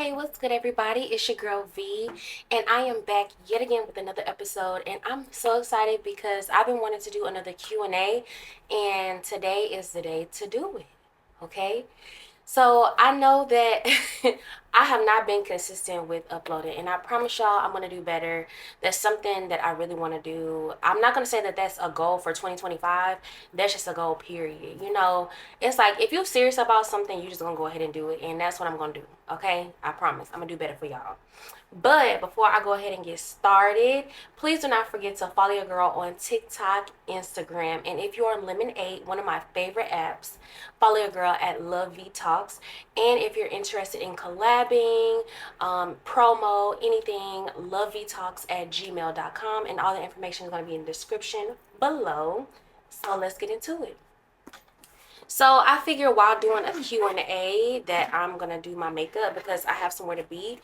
Hey, what's good, everybody? It's your girl V, and I am back yet again with another episode. And I'm so excited because I've been wanting to do another Q&A, and today is the day to do it. Okay, so I know that I have not been consistent with uploading, and I promise y'all I'm going to do better. That's something that I really want to do. I'm not going to say that that's a goal for 2025. That's just a goal, period. It's like if you're serious about something, you're just going to go ahead and do it, and that's what I'm going to do. Okay, I promise I'm going to do better for y'all. But before I go ahead and get started, please do not forget to follow your girl on TikTok, Instagram, and if you're on Lemonade, one of my favorite apps, follow your girl at LoveVeeTalks. And if you're interested in collabing, promo, anything, LoveVeeTalks@gmail.com, and all the information is going to be in the description below. So let's get into it. So I figure while doing a Q&A that I'm going to do my makeup because I have somewhere to be.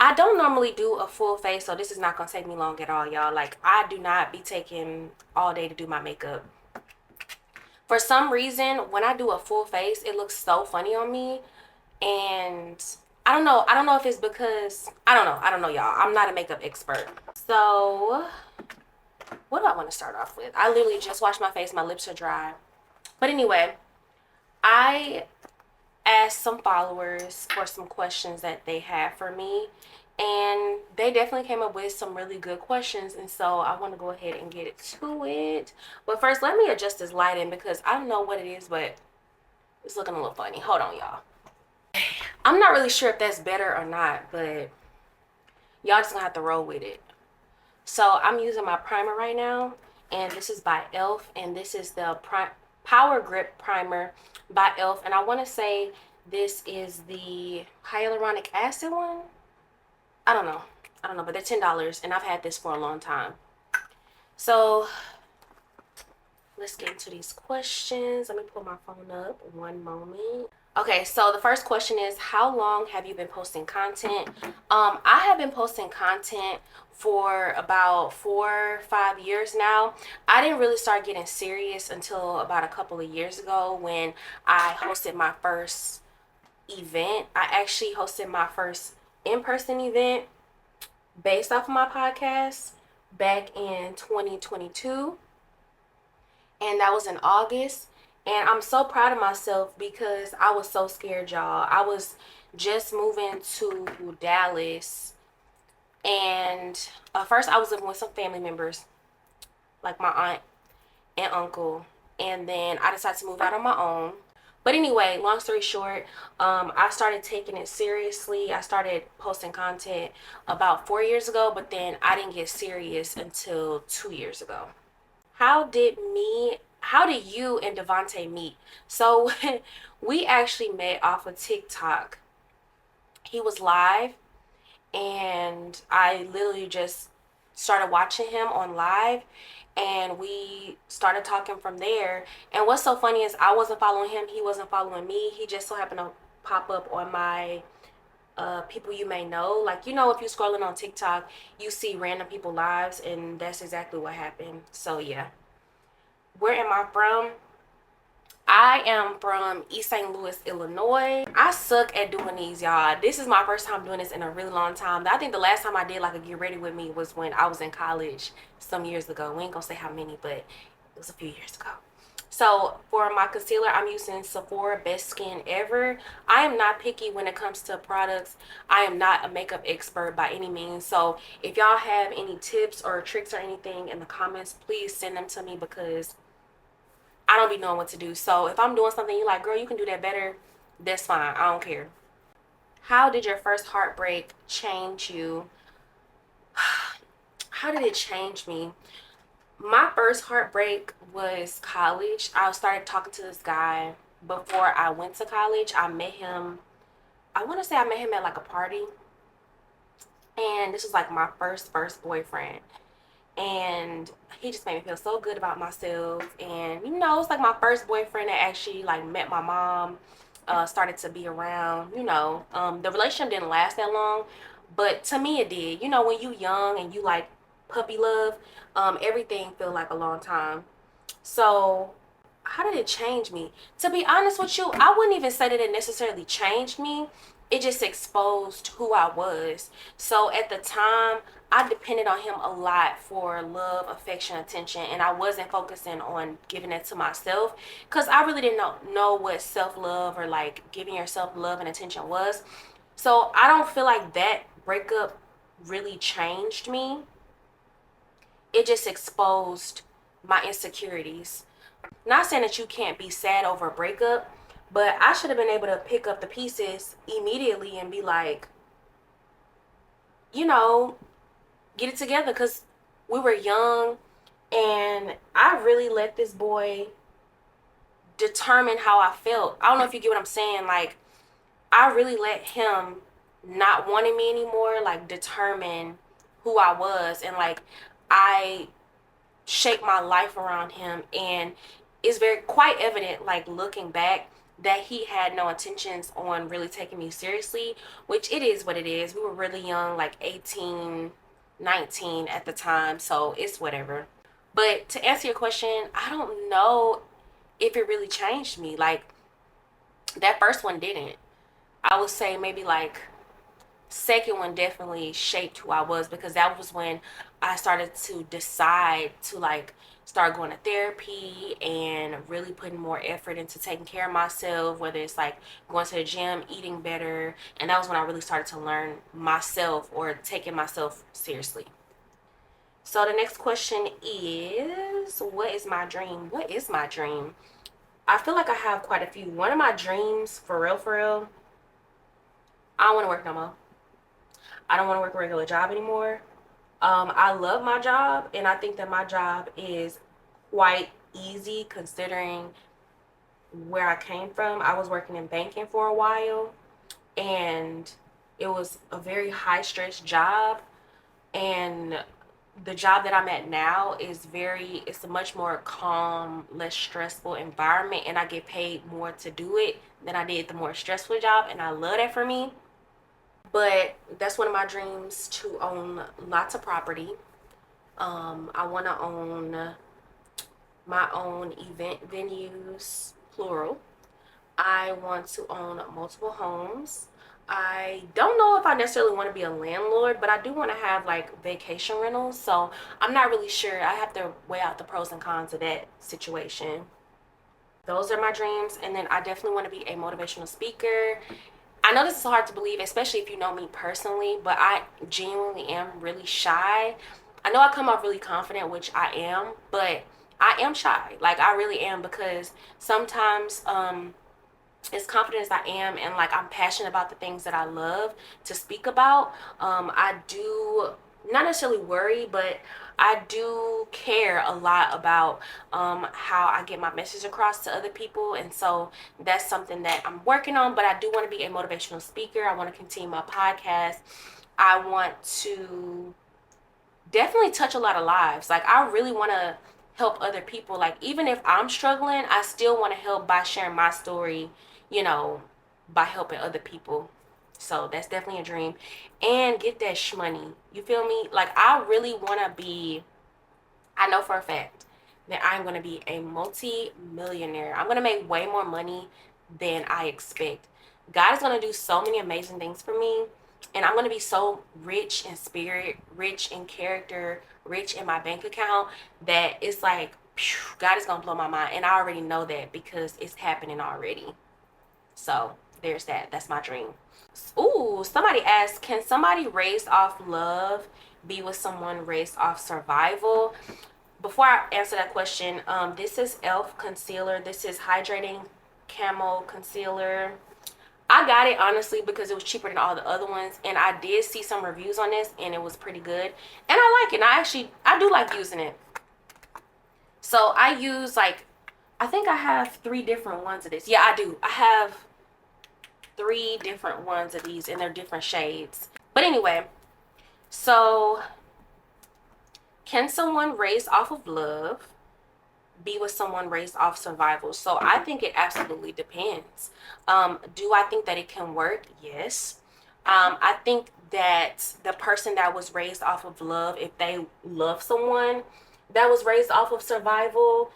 I don't normally do a full face, so this is not going to take me long at all, y'all. Like, I do not be taking all day to do my makeup. For some reason, when I do a full face, it looks so funny on me. And I don't know. I don't know if it's because, I don't know, y'all. I'm not a makeup expert. So, what do I want to start off with? I literally just washed my face. My lips are dry. But anyway, I asked some followers for some questions that they had for me, and they definitely came up with some really good questions, and so I want to go ahead and get to it. But first, let me adjust this lighting because I don't know what it is, but it's looking a little funny. Hold on, y'all. I'm not really sure if that's better or not, but y'all just gonna have to roll with it. So I'm using my primer right now, and this is by elf, and this is the Power Grip Primer by elf, and I want to say this is the hyaluronic acid one. I don't know, but they're $10, and I've had this for a long time. So let's get into these questions. Let me pull my phone up one moment. Okay, so the first question is, how long have you been posting content? I have been posting content for about 4 or 5 years now. I didn't really start getting serious until about a couple of years ago when I hosted my first event. I actually hosted my first in-person event based off of my podcast back in 2022, and that was in August. And I'm so proud of myself because I was so scared, y'all. I was just moving to Dallas, and first I was living with some family members, like my aunt and uncle, and then I decided to move out on my own. But anyway, long story short, I started taking it seriously. I started posting content about 4 years ago, but then I didn't get serious until 2 years ago. How did you and Devontae meet? So we actually met off of TikTok. He was live, and I literally just started watching him on live, and we started talking from there. And what's so funny is I wasn't following him, he wasn't following me. He just so happened to pop up on my people you may know. Like, if you're scrolling on TikTok, you see random people lives, and that's exactly what happened. So yeah. Where am I from? I am from East St. Louis, Illinois. I suck at doing these, y'all. This is my first time doing this in a really long time. I think the last time I did like a get ready with me was when I was in college some years ago. We ain't gonna say how many, but it was a few years ago. So for my concealer, I'm using Sephora Best Skin Ever. I am not picky when it comes to products. I am not a makeup expert by any means. So if y'all have any tips or tricks or anything in the comments, please send them to me because I don't be knowing what to do. So if I'm doing something you like, girl, you can do that better, that's fine. I don't care. How did your first heartbreak change you? How did it change me? My first heartbreak was college. I started talking to this guy before I went to college. I met him, I want to say I met him at like a party. And this was like my first boyfriend. And he just made me feel so good about myself. And it's like my first boyfriend that actually like met my mom, started to be around. The relationship didn't last that long, but to me it did. When you young and you like puppy love, everything feel like a long time. So how did it change me? To be honest with you, I wouldn't even say that it necessarily changed me. it just exposed who I was. So at the time, I depended on him a lot for love, affection, attention, and I wasn't focusing on giving it to myself because I really didn't know what self-love or like giving yourself love and attention was. So I don't feel like that breakup really changed me. It just exposed my insecurities. Not saying that you can't be sad over a breakup, but I should have been able to pick up the pieces immediately and be like, you know, get it together, because we were young and I really let this boy determine how I felt. I don't know if you get what I'm saying. Like, I really let him not wanting me anymore, like, determine who I was. And like, I shaped my life around him, and it's very quite evident, like, looking back, that he had no intentions on really taking me seriously, which it is what it is. We were really young, like 18, 19 at the time, so it's whatever. But to answer your question, I don't know if it really changed me. Like, that first one didn't. I would say maybe like second one definitely shaped who I was, because that was when I started to decide to like start going to therapy and really putting more effort into taking care of myself, whether it's like going to the gym, eating better. And that was when I really started to learn myself, or taking myself seriously. So the next question is, what is my dream? What is my dream? I feel like I have quite a few. One of my dreams, for real, I don't want to work no more. I don't want to work a regular job anymore. I love my job, and I think that my job is quite easy considering where I came from. I was working in banking for a while, and it was a very high stress job. And the job that I'm at now is it's a much more calm, less stressful environment, and I get paid more to do it than I did the more stressful job, and I love that for me. But that's one of my dreams, to own lots of property. I want to own my own event venues, plural. I want to own multiple homes. I don't know if I necessarily want to be a landlord, but I do want to have like vacation rentals. So I'm not really sure. I have to weigh out the pros and cons of that situation. Those are my dreams. And then I definitely want to be a motivational speaker. I know this is hard to believe, especially if you know me personally, but I genuinely am really shy. I know I come off really confident, which I am, but I am shy. Like, I really am, because sometimes as confident as I am, and like I'm passionate about the things that I love to speak about, I do not necessarily worry, but I do care a lot about how I get my message across to other people. And so that's something that I'm working on. But I do want to be a motivational speaker. I want to continue my podcast. I want to definitely touch a lot of lives. Like, I really want to help other people. Like, even if I'm struggling, I still want to help by sharing my story, you know, by helping other people. So that's definitely a dream. And get that shmoney. You feel me? Like, I really want to be, I know for a fact that I'm going to be a multi-millionaire. I'm going to make way more money than I expect. God is going to do so many amazing things for me. And I'm going to be so rich in spirit, rich in character, rich in my bank account, that it's like, phew, God is going to blow my mind. And I already know that because it's happening already. So there's that. That's my dream. Ooh, somebody asked, can somebody raised off love be with someone raised off survival? Before I answer that question, this is e.l.f. concealer. This is hydrating camo concealer. I got it honestly because it was cheaper than all the other ones, and I did see some reviews on this, and it was pretty good, and I like it. And I do like using it. So I use, like, I think I have 3 different ones of this. Yeah, I do. I have 3 different ones of these, and they're different shades. But anyway, so can someone raised off of love be with someone raised off survival? So I think it absolutely depends. Do I think that it can work? Yes. I think that the person that was raised off of love, if they love someone that was raised off of survival,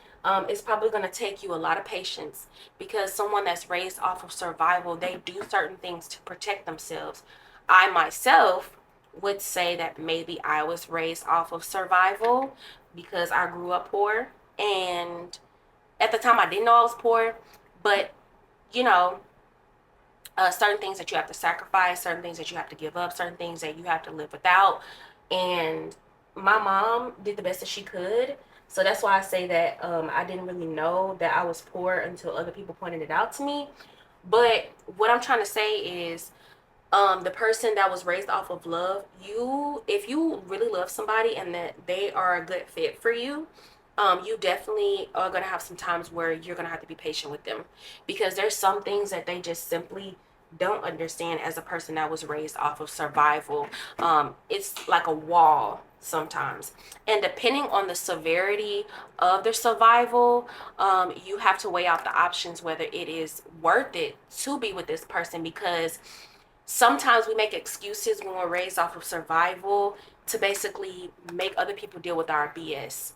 it's probably going to take you a lot of patience, because someone that's raised off of survival, they do certain things to protect themselves. I myself would say that maybe I was raised off of survival because I grew up poor. And at the time, I didn't know I was poor, but you know, certain things that you have to sacrifice, certain things that you have to give up, certain things that you have to live without. And my mom did the best that she could. So that's why I say that I didn't really know that I was poor until other people pointed it out to me. But what I'm trying to say is, the person that was raised off of love, if you really love somebody and that they are a good fit for you, you definitely are going to have some times where you're going to have to be patient with them, because there's some things that they just simply don't understand as a person that was raised off of survival. It's like a wall sometimes, and depending on the severity of the survival, you have to weigh out the options whether it is worth it to be with this person, because sometimes we make excuses when we're raised off of survival to basically make other people deal with our BS.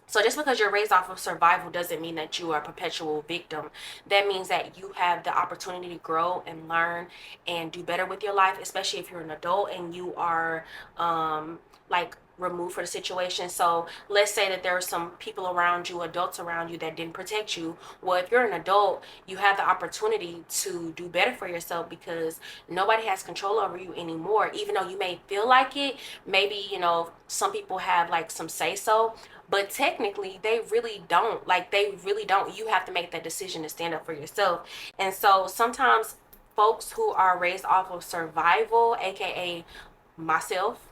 So just because you're raised off of survival doesn't mean that you are a perpetual victim. That means that you have the opportunity to grow and learn and do better with your life, especially if you're an adult and you are like removed for the situation. So let's say that there are some people around you, adults around you, that didn't protect you. Well, if you're an adult, you have the opportunity to do better for yourself, because nobody has control over you anymore. Even though you may feel like it, maybe, some people have like some say so, but technically they really don't. Like, they really don't. You have to make that decision to stand up for yourself. And so sometimes folks who are raised off of survival, aka myself,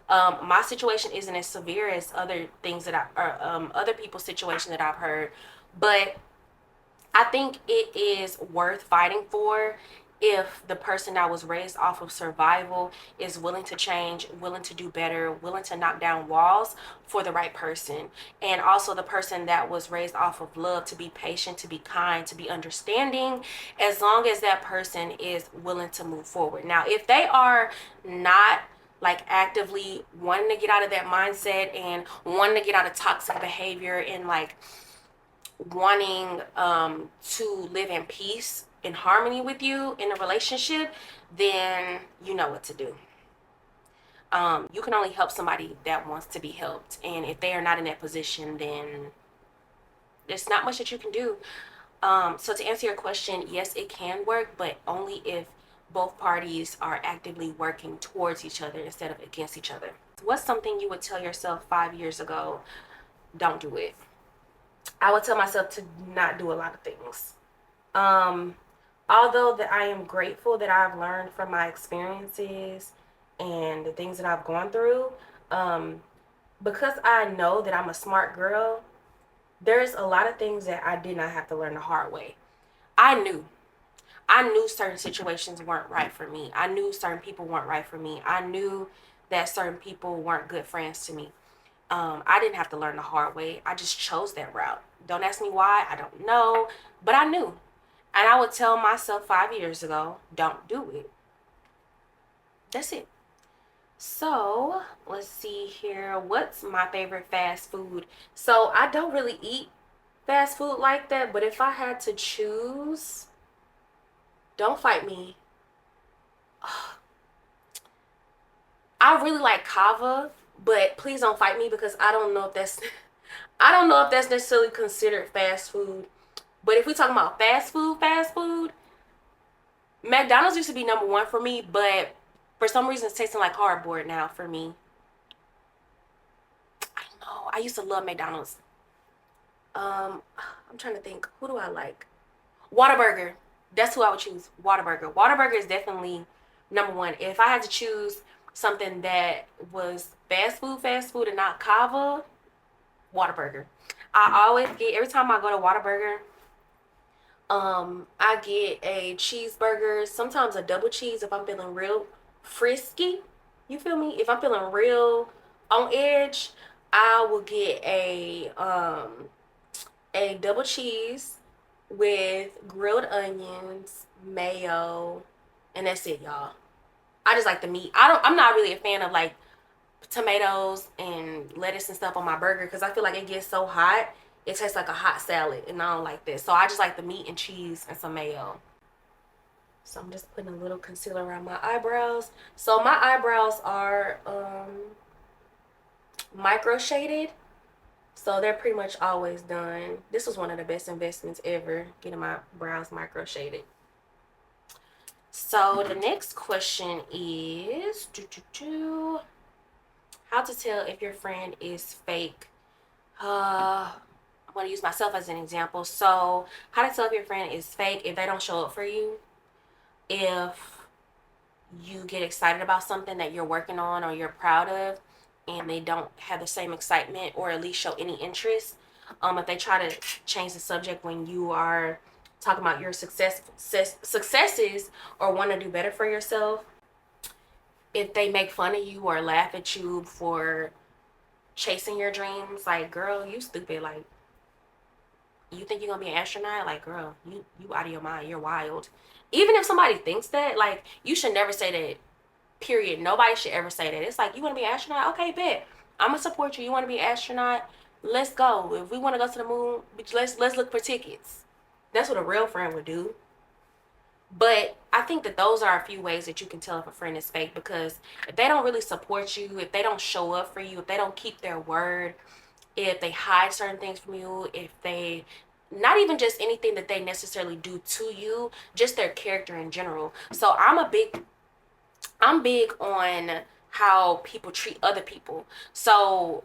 my situation isn't as severe as other things other people's situation that I've heard, but I think it is worth fighting for if the person that was raised off of survival is willing to change, willing to do better, willing to knock down walls for the right person. And also the person that was raised off of love, to be patient, to be kind, to be understanding, as long as that person is willing to move forward. Now, if they are not like actively wanting to get out of that mindset and wanting to get out of toxic behavior and like wanting to live in peace in harmony with you in a relationship, then you know what to do. You can only help somebody that wants to be helped, and if they are not in that position, then there's not much that you can do. So to answer your question, yes, it can work, but only if both parties are actively working towards each other instead of against each other. What's something you would tell yourself 5 years ago? Don't do it. I would tell myself to not do a lot of things. Although that I am grateful that I've learned from my experiences and the things that I've gone through, because I know that I'm a smart girl, there's a lot of things that I did not have to learn the hard way. I knew. I knew certain situations weren't right for me. I knew certain people weren't right for me. I knew that certain people weren't good friends to me. I didn't have to learn the hard way. I just chose that route. Don't ask me why. I don't know. But I knew. And I would tell myself 5 years ago, don't do it. That's it. So, let's see here. What's my favorite fast food? So, I don't really eat fast food like that. But if I had to choose, don't fight me. I really like kava, but please don't fight me, because I don't know if that's I don't know if that's necessarily considered fast food. But if we're talking about fast food, McDonald's used to be number one for me, but for some reason it's tasting like cardboard now for me. I don't know. I used to love McDonald's. I'm trying to think. Who do I like? Whataburger. That's who I would choose. Whataburger. Whataburger is definitely number one. If I had to choose something that was fast food and not kava, Whataburger. I always get, every time I go to Whataburger, I get a cheeseburger, sometimes a double cheese if I'm feeling real frisky. You feel me? If I'm feeling real on edge, I will get a double cheese with grilled onions, mayo, and that's it, y'all. I just like the meat. I'm not really a fan of like tomatoes and lettuce and stuff on my burger, because I feel like it gets so hot it tastes like a hot salad, and I don't like this. So I just like the meat and cheese and some mayo. So I'm just putting a little concealer around my eyebrows. So my eyebrows are micro shaded. So they're pretty much always done. This was one of the best investments ever, getting my brows micro shaded. So the next question is how to tell if your friend is fake. I'm going to use myself as an example. So how to tell if your friend is fake if they don't show up for you, if you get excited about something that you're working on or you're proud of and they don't have the same excitement or at least show any interest. If they try to change the subject when you are talking about your successes or want to do better for yourself, if they make fun of you or laugh at you for chasing your dreams, like, girl, you stupid, like, you think you're gonna be an astronaut? Like, girl, you out of your mind, you're wild. Even if somebody thinks that, like, you should never say that. Period. Nobody should ever say that. It's like, you want to be an astronaut? Okay, bet. I'm gonna support you. You want to be an astronaut? Let's go. If we want to go to the moon, let's look for tickets. That's what a real friend would do. But I think that those are a few ways that you can tell if a friend is fake, because if they don't really support you, if they don't show up for you, if they don't keep their word, if they hide certain things from you, if they not even just anything that they necessarily do to you, just their character in general. So I'm big on how people treat other people. So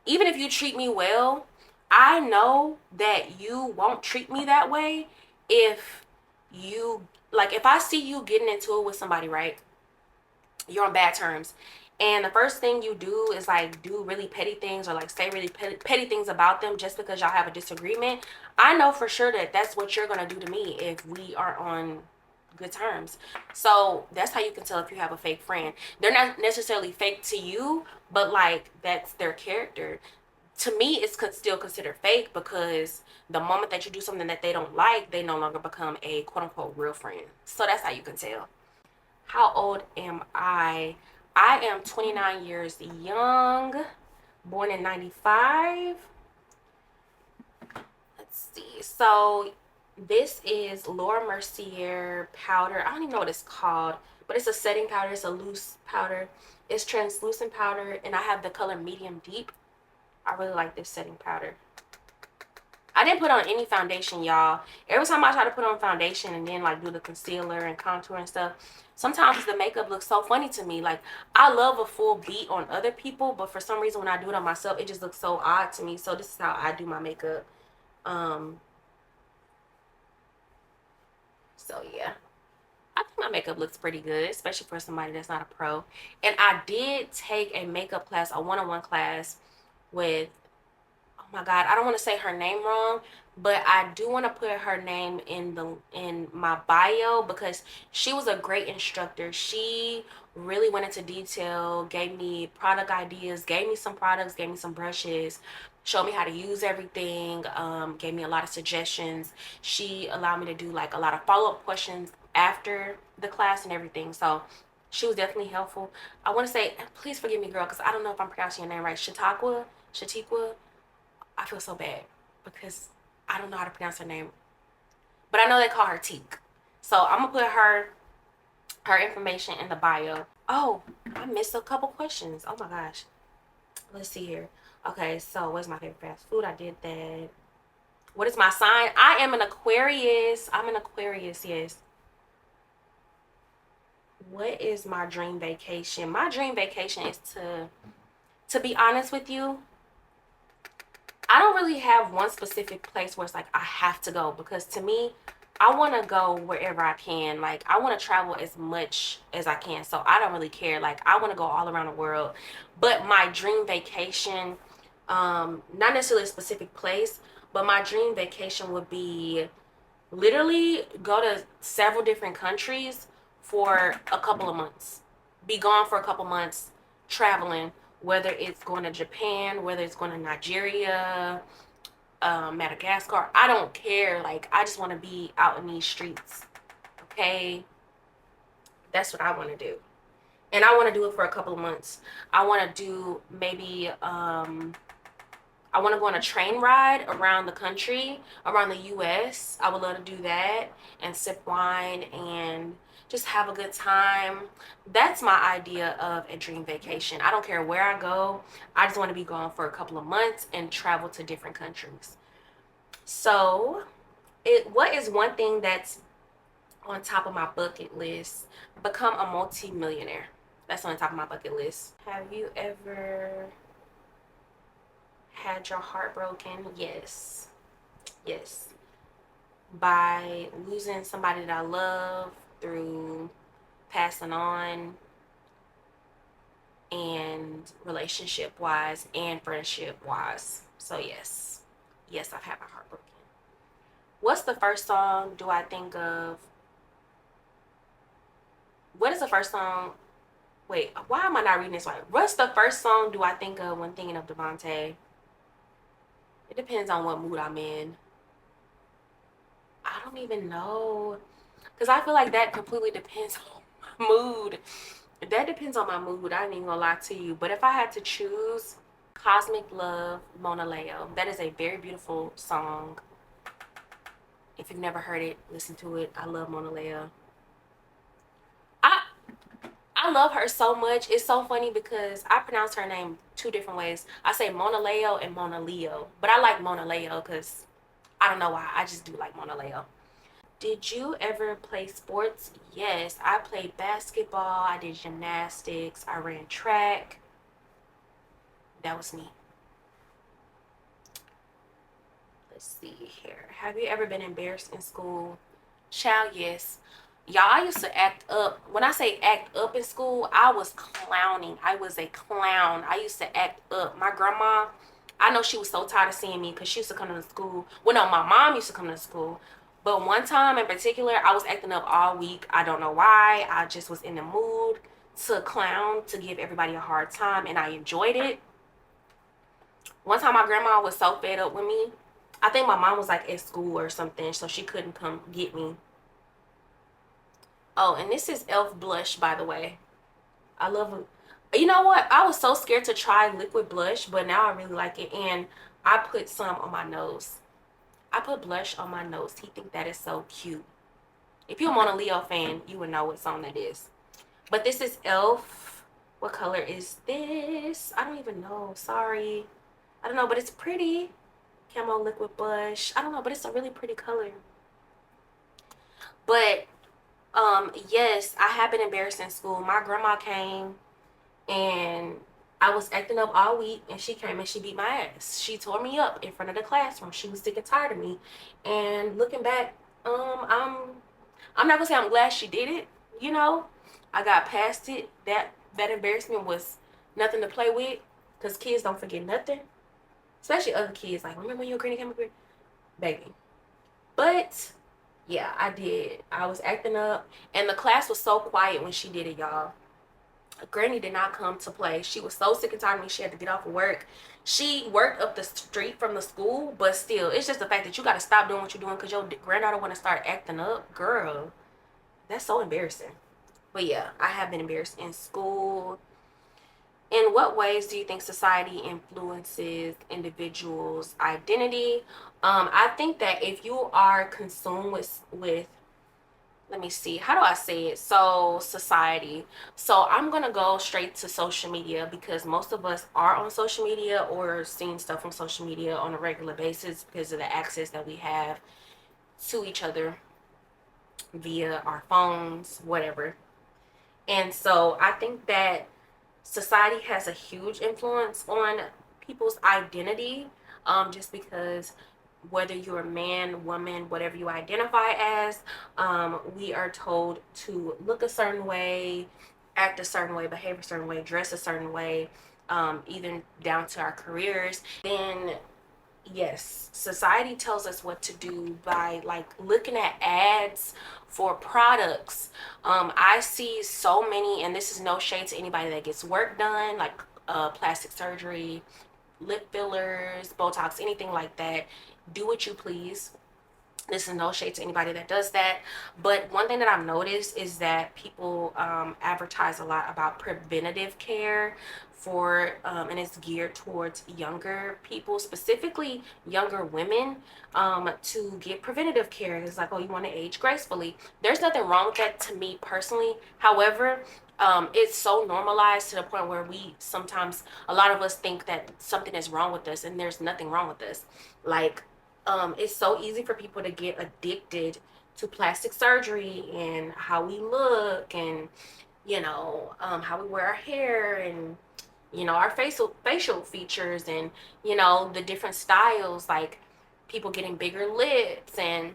even if you treat me well, I know that you won't treat me that way if you, like, if I see you getting into it with somebody, right? You're on bad terms. And the first thing you do is like do really petty things or like say really petty things about them just because y'all have a disagreement. I know for sure that that's what you're going to do to me if we are on good terms. So that's how you can tell if you have a fake friend. They're not necessarily fake to you, but like that's their character. To me, it's still considered fake because the moment that you do something that they don't like, they no longer become a quote unquote real friend. So that's how you can tell. How old am I? I am 29 years young, born in 95. Let's see. So this is Laura Mercier powder. I don't even know what it's called, but it's a setting powder. It's a loose powder. It's translucent powder, and I have the color medium deep. I really like this setting powder. I didn't put on any foundation, y'all. Every time I try to put on foundation and then like do the concealer and contour and stuff, sometimes the makeup looks so funny to me. Like, I love a full beat on other people, but for some reason when I do it on myself, it just looks so odd to me. So this is how I do my makeup. So yeah, I think my makeup looks pretty good, especially for somebody that's not a pro. And I did take a makeup class, a one-on-one class with, oh my God, I don't want to say her name wrong, but I do want to put her name in my bio because she was a great instructor. She really went into detail, gave me product ideas, gave me some products, gave me some brushes, showed me how to use everything, gave me a lot of suggestions. She allowed me to do like a lot of follow-up questions after the class and everything. So she was definitely helpful. I want to say, please forgive me, girl, because I don't know if I'm pronouncing your name right. Shatikwa. I feel so bad because I don't know how to pronounce her name, but I know they call her Teak. So I'm gonna put her information in the bio. Oh, I missed a couple questions. Oh my gosh. Let's see here. Okay, so what's my favorite fast food? I did that. What is my sign? I am an Aquarius. I'm an Aquarius, yes. What is my dream vacation? My dream vacation is to be honest with you, I don't really have one specific place where it's like I have to go, because to me, I want to go wherever I can. Like, I want to travel as much as I can. So I don't really care. Like, I want to go all around the world. But my dream vacation, not necessarily a specific place, but my dream vacation would be literally go to several different countries for a couple of months. Be gone for a couple months traveling, whether it's going to Japan, whether it's going to Nigeria, Madagascar. I don't care. Like, I just want to be out in these streets. Okay? That's what I want to do. And I want to do it for a couple of months. I want to do maybe I want to go on a train ride around the country, around the US. I would love to do that and sip wine and just have a good time. That's my idea of a dream vacation. I don't care where I go. I just want to be gone for a couple of months and travel to different countries. So, what is one thing that's on top of my bucket list? Become a multi-millionaire. That's on the top of my bucket list. Have you ever had your heart broken? Yes. Yes. By losing somebody that I love, through passing on, and relationship wise and friendship wise. So yes. Yes, I've had my heart broken. What's the first song do I think of? What is the first song? Wait, why am I not reading this right? What's the first song do I think of when thinking of Devontae? It depends on what mood I'm in. I don't even know. Because I feel like that completely depends on my mood. That depends on my mood. I ain't even gonna lie to you. But if I had to choose, Cosmic Love, Mona Leo. That is a very beautiful song. If you've never heard it, listen to it. I love Mona Leo. I I love her so much. It's so funny because I pronounce her name two different ways. I say Mona Leo and Mona Leo. But I like Mona Leo because I don't know why. I just do like Mona Leo. Did you ever play sports? Yes, I played basketball. I did gymnastics. I ran track. That was me. Let's see here. Have you ever been embarrassed in school? Child, yes. Y'all, I used to act up. When I say act up in school, I was clowning. I was a clown. I used to act up. My grandma, I know she was so tired of seeing me because she used to come to the school. Well, no, my mom used to come to school. But one time in particular, I was acting up all week. I don't know why. I just was in the mood to clown, to give everybody a hard time, and I enjoyed it. One time my grandma was so fed up with me. I think my mom was like at school or something, so she couldn't come get me. Oh, and this is Elf blush, by the way. I love it. You know what? I was so scared to try liquid blush, but now I really like it. And I put some on my nose. I put blush on my nose. He think that is so cute. If you're a Mona Leo fan, you would know what song that is. But this is Elf. What color is this? I don't even know. Sorry. I don't know, but it's pretty. Camo liquid blush. I don't know, but it's a really pretty color. But yes, I have been embarrassed in school. My grandma came and I was acting up all week, and she came and she beat my ass. She tore me up in front of the classroom. She was sick and tired of me. And looking back, I'm not gonna say I'm glad she did it. You know, I got past it. That embarrassment was nothing to play with, cause kids don't forget nothing, especially other kids. Like, remember when your granny came up here, baby? But yeah, I did. I was acting up, and the class was so quiet when she did it, y'all. Granny did not come to play. She was so sick and tired of me. She had to get off of work. She worked up the street from the school, but still, it's just the fact that you got to stop doing what you're doing because your granddaughter want to start acting up. Girl, that's so embarrassing. But yeah, I have been embarrassed in school. In what ways do you think society influences individuals' identity? I think that if you are consumed with let me see, how do I say it? So society. So I'm gonna go straight to social media because most of us are on social media or seeing stuff from social media on a regular basis because of the access that we have to each other via our phones, whatever. And so I think that society has a huge influence on people's identity, just because whether you're a man, woman, whatever you identify as, we are told to look a certain way, act a certain way, behave a certain way, dress a certain way, even down to our careers. Then yes, society tells us what to do by like looking at ads for products. I see so many, and this is no shade to anybody that gets work done, like plastic surgery, lip fillers, Botox, anything like that. Do what you please. This is no shade to anybody that does that. But one thing that I've noticed is that people advertise a lot about preventative care and it's geared towards younger people, specifically younger women, to get preventative care. It's like, oh, you want to age gracefully. There's nothing wrong with that to me personally. However, it's so normalized to the point where a lot of us think that something is wrong with us, and there's nothing wrong with us. Like, it's so easy for people to get addicted to plastic surgery and how we look, and how we wear our hair, and our facial features, and the different styles, like people getting bigger lips. And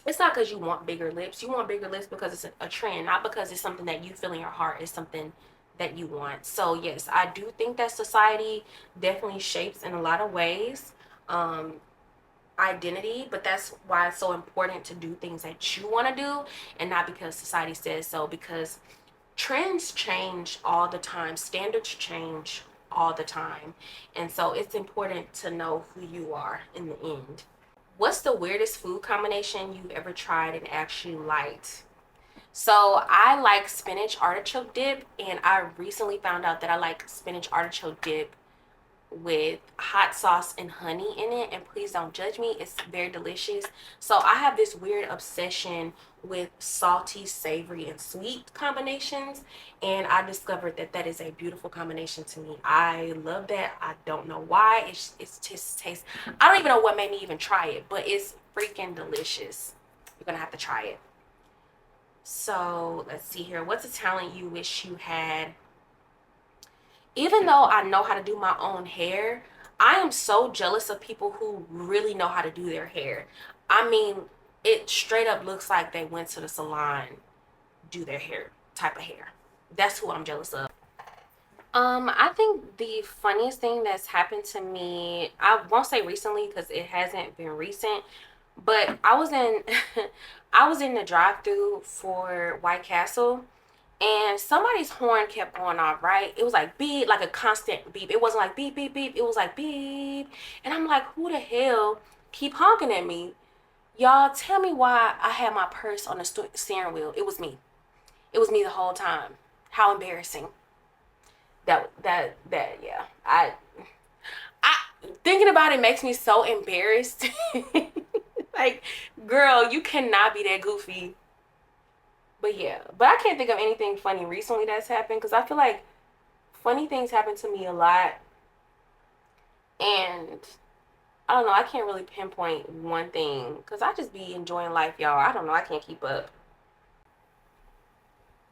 it's not because you want bigger lips. You want bigger lips because it's a trend, not because it's something that you feel in your heart. It's something that you want. So yes, I do think that society definitely shapes in a lot of ways identity, but that's why it's so important to do things that you want to do, and not because society says so, because trends change all the time, standards change all the time, and so it's important to know who you are in the end. What's the weirdest food combination you've ever tried and actually liked? So I like spinach artichoke dip, and I recently found out that I like spinach artichoke dip with hot sauce and honey in it, and please don't judge me, it's very delicious. So I have this weird obsession with salty, savory, and sweet combinations, and I discovered that that is a beautiful combination to me. I love that. I don't know why. It's just tastes, I don't even know what made me even try it, but it's freaking delicious. You're gonna have to try it. So let's see here. What's a talent you wish you had? Even though I know how to do my own hair, I am so jealous of people who really know how to do their hair. I mean, it straight up looks like they went to the salon, do their hair type of hair. That's who I'm jealous of. I think the funniest thing that's happened to me, I won't say recently because it hasn't been recent, but I was in I was in the drive-through for White Castle, and somebody's horn kept going off, right? It was like beep, like a constant beep. It wasn't like beep, beep, beep. It was like beep. And I'm like, who the hell keep honking at me? Y'all tell me why I had my purse on the steering wheel. It was me. It was me the whole time. How embarrassing. Yeah. I thinking about it makes me so embarrassed. Like, girl, you cannot be that goofy. But yeah, but I can't think of anything funny recently that's happened, because I feel like funny things happen to me a lot, and I don't know, I can't really pinpoint one thing because I just be enjoying life, y'all. I don't know, I can't keep up.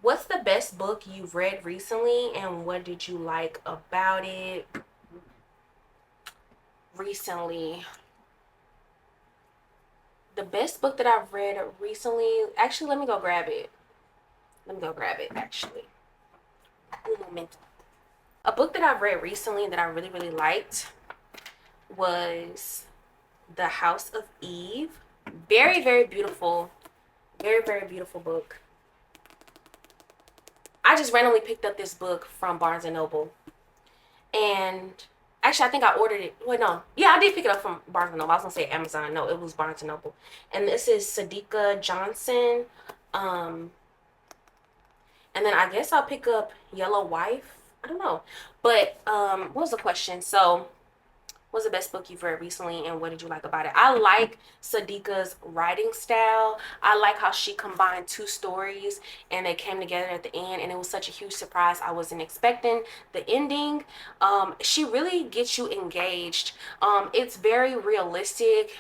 What's the best book you've read recently, and what did you like about it recently? The best book that I've read recently, actually, let me go grab it. Actually. Un momento. A book that I've read recently that I really, really liked was The House of Eve. Very, very beautiful. Very, very beautiful book. I just randomly picked up this book from Barnes and Noble. And actually, I think I ordered it. Wait, no. Yeah, I did pick it up from Barnes and Noble. I was going to say Amazon. No, it was Barnes and Noble. And this is Sadika Johnson. And then I guess I'll pick up Yellow Wife. I don't know. But what was the question? So, what's the best book you've read recently, and what did you like about it? I like Sadika's writing style. I like how she combined two stories and they came together at the end, and it was such a huge surprise. I wasn't expecting the ending. She really gets you engaged. It's very realistic.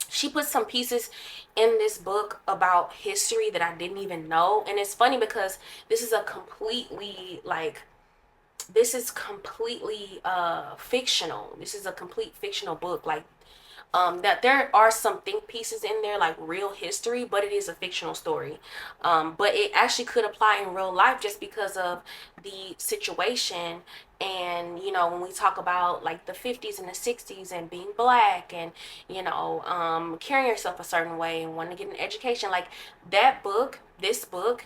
She put some pieces in this book about history that I didn't even know. And it's funny because this is completely fictional. This is a complete fictional book. Like, that there are some think pieces in there, like real history, but it is a fictional story. But it actually could apply in real life just because of the situation. And when we talk about like the 50s and the 60s and being black, and carrying yourself a certain way and wanting to get an education, like this book,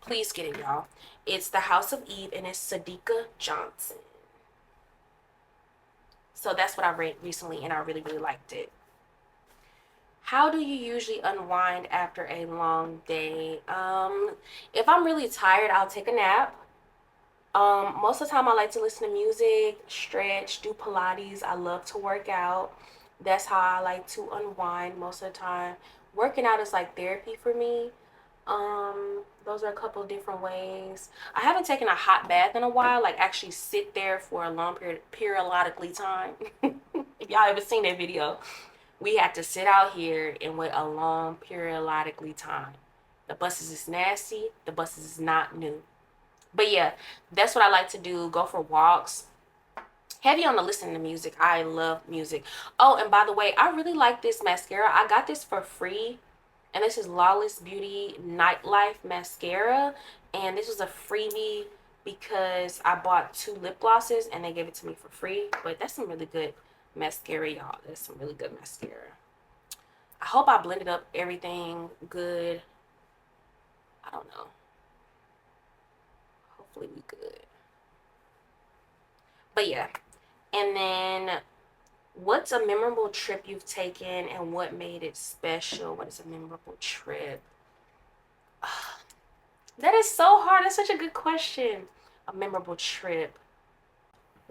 please get it, y'all. It's The House of Eve, and it's Sadika Johnson. So that's what I read recently, and I really, really liked it. How do you usually unwind after a long day? If I'm really tired, I'll take a nap. Most of the time I like to listen to music, stretch, do Pilates. I love to work out. That's how I like to unwind most of the time. Working out is like therapy for me. Those are a couple of different ways. I haven't taken a hot bath in a while, like actually sit there for a long periodically time. If y'all ever seen that video, we had to sit out here and wait a long periodically time. The buses is nasty. The buses is not new. But yeah, that's what I like to do. Go for walks. Heavy on the listening to music. I love music. Oh, and by the way, I really like this mascara. I got this for free. And this is Lawless Beauty Nightlife Mascara. And this was a freebie because I bought 2 lip glosses and they gave it to me for free. But that's some really good mascara, y'all. That's some really good mascara. I hope I blended up everything good. I don't know. Hopefully we good. But yeah. And then what's a memorable trip you've taken and what made it special? What is a memorable trip? That is so hard. That's such a good question. A memorable trip.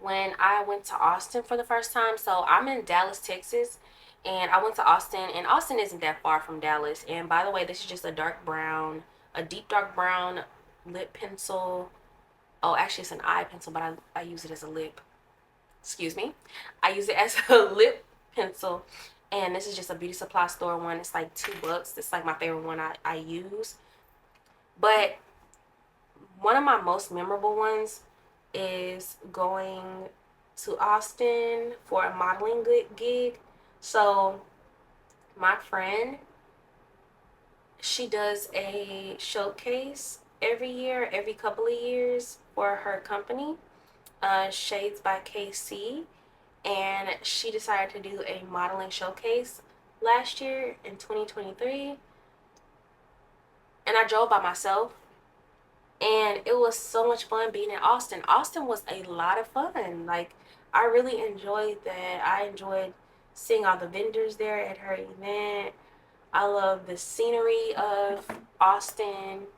When I went to Austin for the first time, so I'm in Dallas, Texas, and I went to Austin, and Austin isn't that far from Dallas. And by the way, this is just a dark brown, a deep dark brown lip pencil. Oh, actually, it's an eye pencil, but I use it as a lip. Excuse me. I use it as a lip pencil, and this is just a beauty supply store one. It's like $2. It's like my favorite one I use. But one of my most memorable ones is going to Austin for a modeling gig. So my friend, she does a showcase every year, every couple of years for her company, Shades by KC. And she decided to do a modeling showcase last year in 2023. And I drove by myself. And it was so much fun being in Austin. Austin was a lot of fun. Like, I really enjoyed that. I enjoyed seeing all the vendors there at her event. I love the scenery of Austin.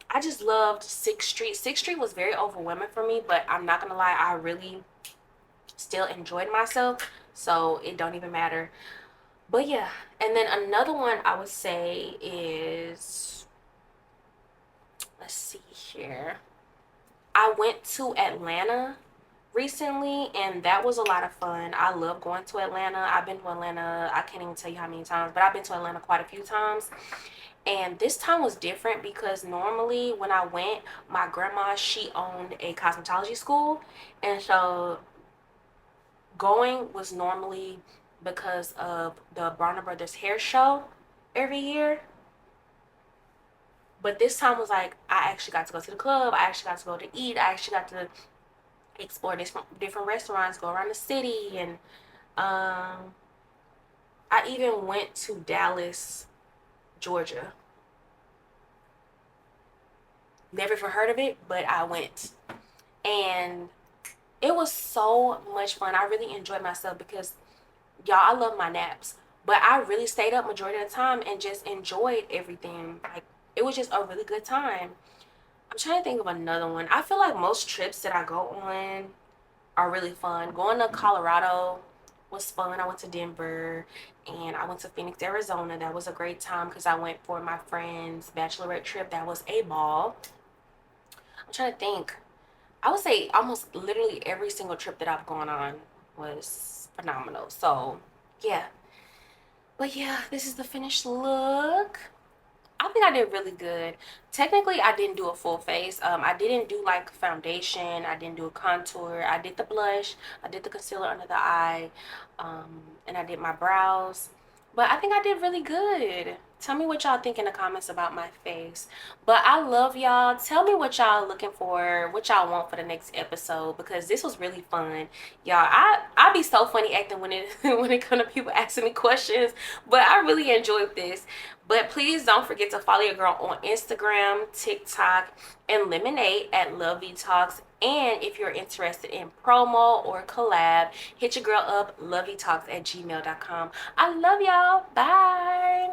I just loved 6th Street. 6th Street was very overwhelming for me, but I'm not gonna lie, I really still enjoyed myself, so it don't even matter. But yeah, and then another one I would say is, let's see here. I went to Atlanta recently, and that was a lot of fun. I love going to Atlanta. I've been to Atlanta, I can't even tell you how many times, but I've been to Atlanta quite a few times. And this time was different because normally when I went, my grandma, she owned a cosmetology school. And so going was normally because of the Bronner Brothers hair show every year. But this time was like, I actually got to go to the club. I actually got to go to eat. I actually got to explore different restaurants, go around the city. And I even went to Dallas, Georgia. Never even heard of it, but I went. And it was so much fun. I really enjoyed myself because, y'all, I love my naps. But I really stayed up majority of the time and just enjoyed everything. Like, it was just a really good time. I'm trying to think of another one. I feel like most trips that I go on are really fun. Going to Colorado was fun. I went to Denver and I went to Phoenix, Arizona. That was a great time because I went for my friend's bachelorette trip. That was a ball. I'm trying to think. I would say almost literally every single trip that I've gone on was phenomenal. So, yeah. But yeah, this is the finished look. I think I did really good. Technically, I didn't do a full face. I didn't do like foundation. I didn't do a contour. I did the blush. I did the concealer under the eye. And I did my brows. But I think I did really good. Tell me what y'all think in the comments about my face. But I love y'all. Tell me what y'all looking for, what y'all want for the next episode, because this was really fun. Y'all, I be so funny acting when it when it comes to people asking me questions, but I really enjoyed this. But please don't forget to follow your girl on Instagram, TikTok, and Lemonade at LoveVeeTalks. And if you're interested in promo or collab, hit your girl up, loveveetalks@gmail.com. I love y'all. Bye.